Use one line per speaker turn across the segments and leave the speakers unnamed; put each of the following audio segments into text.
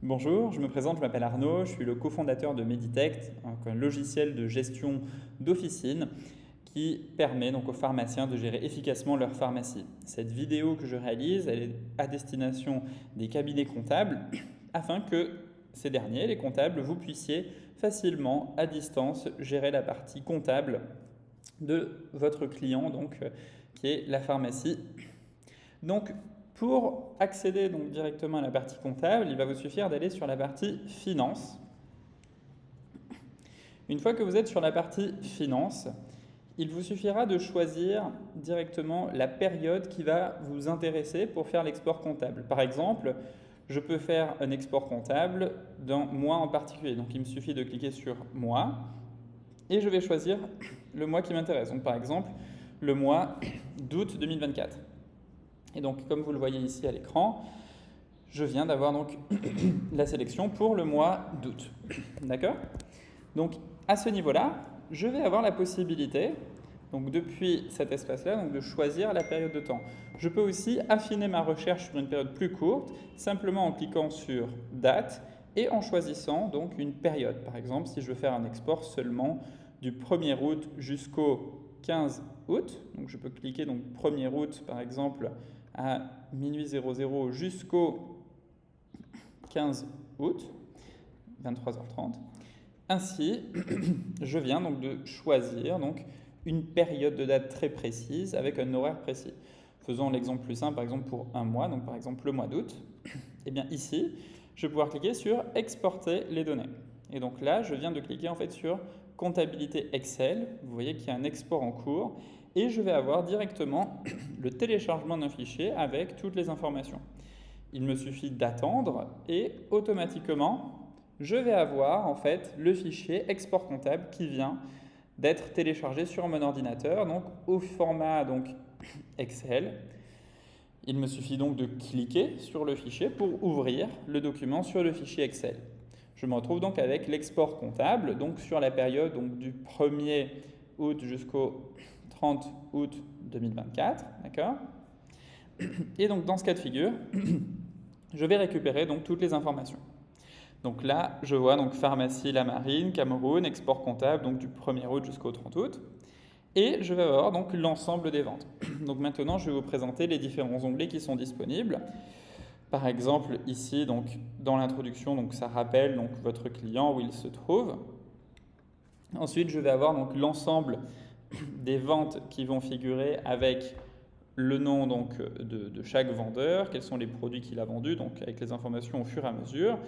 Bonjour, je me présente, je m'appelle Arnaud, je suis le cofondateur de Meditect, un logiciel de gestion d'officine qui permet donc aux pharmaciens de gérer efficacement leur pharmacie. Cette vidéo que je réalise, elle est à destination des cabinets comptables afin que ces derniers, les comptables, vous puissiez facilement à distance gérer la partie comptable de votre client, donc, qui est la pharmacie. Donc, pour accéder donc directement à la partie comptable, il va vous suffire d'aller sur la partie finance. Une fois que vous êtes sur la partie finance, il vous suffira de choisir directement la période qui va vous intéresser pour faire l'export comptable. Par exemple, je peux faire un export comptable d'un mois en particulier. Donc, il me suffit de cliquer sur « Mois » et je vais choisir le mois qui m'intéresse. Donc, par exemple, le mois d'août 2024. Et donc, comme vous le voyez ici à l'écran, je viens d'avoir donc la sélection pour le mois d'août. D'accord? Donc, à ce niveau-là, je vais avoir la possibilité, donc depuis cet espace-là, donc de choisir la période de temps. Je peux aussi affiner ma recherche sur une période plus courte, simplement en cliquant sur « Date » et en choisissant donc une période. Par exemple, si je veux faire un export seulement du 1er août jusqu'au 15 août, donc je peux cliquer donc 1er août par exemple à minuit 00 jusqu'au 15 août, 23h30. Ainsi, je viens donc de choisir donc une période de date très précise avec un horaire précis. Faisons l'exemple plus simple, par exemple pour un mois, donc par exemple le mois d'août. Et bien ici, je vais pouvoir cliquer sur « Exporter les données ». Et donc là, je viens de cliquer en fait sur « Comptabilité Excel ». Vous voyez qu'il y a un export en cours. Et je vais avoir directement le téléchargement d'un fichier avec toutes les informations. Il me suffit d'attendre et automatiquement, je vais avoir en fait le fichier export comptable qui vient d'être téléchargé sur mon ordinateur, donc au format donc, Excel. Il me suffit donc de cliquer sur le fichier pour ouvrir le document sur le fichier Excel. Je me retrouve donc avec l'export comptable, donc sur la période donc, du 1er août jusqu'au 30 août 2024, d'accord? Et donc dans ce cas de figure, je vais récupérer donc toutes les informations. Donc là, je vois donc pharmacie La Marine, Cameroun, export comptable donc du 1er août jusqu'au 30 août. Et je vais avoir donc l'ensemble des ventes. Donc maintenant, je vais vous présenter les différents onglets qui sont disponibles. Par exemple, ici, donc, dans l'introduction, donc, ça rappelle donc, votre client où il se trouve. Ensuite, je vais avoir donc, l'ensemble des ventes qui vont figurer avec le nom donc, de chaque vendeur, quels sont les produits qu'il a vendus, donc avec les informations au fur et à mesure.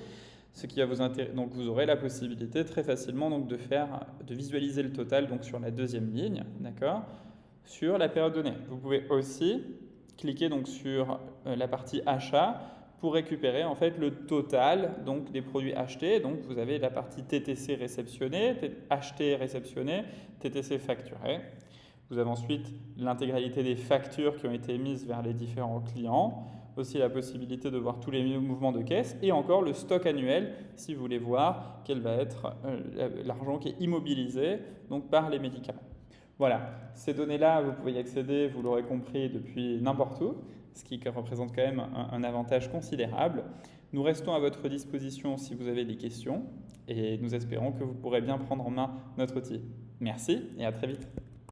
Ce qui va vous intéresser, donc vous aurez la possibilité très facilement donc, de visualiser le total donc, sur la deuxième ligne, d'accord, sur la période donnée. Vous pouvez aussi cliquer donc, sur la partie achat pour récupérer en fait le total donc, des produits achetés. Donc vous avez la partie TTC réceptionné, acheté réceptionné, TTC facturé. Vous avez ensuite l'intégralité des factures qui ont été émises vers les différents clients, aussi la possibilité de voir tous les mouvements de caisse et encore le stock annuel si vous voulez voir quel va être l'argent qui est immobilisé donc par les médicaments. Voilà, ces données-là, vous pouvez y accéder, vous l'aurez compris, depuis n'importe où, ce qui représente quand même un avantage considérable. Nous restons à votre disposition si vous avez des questions et nous espérons que vous pourrez bien prendre en main notre outil. Merci et à très vite.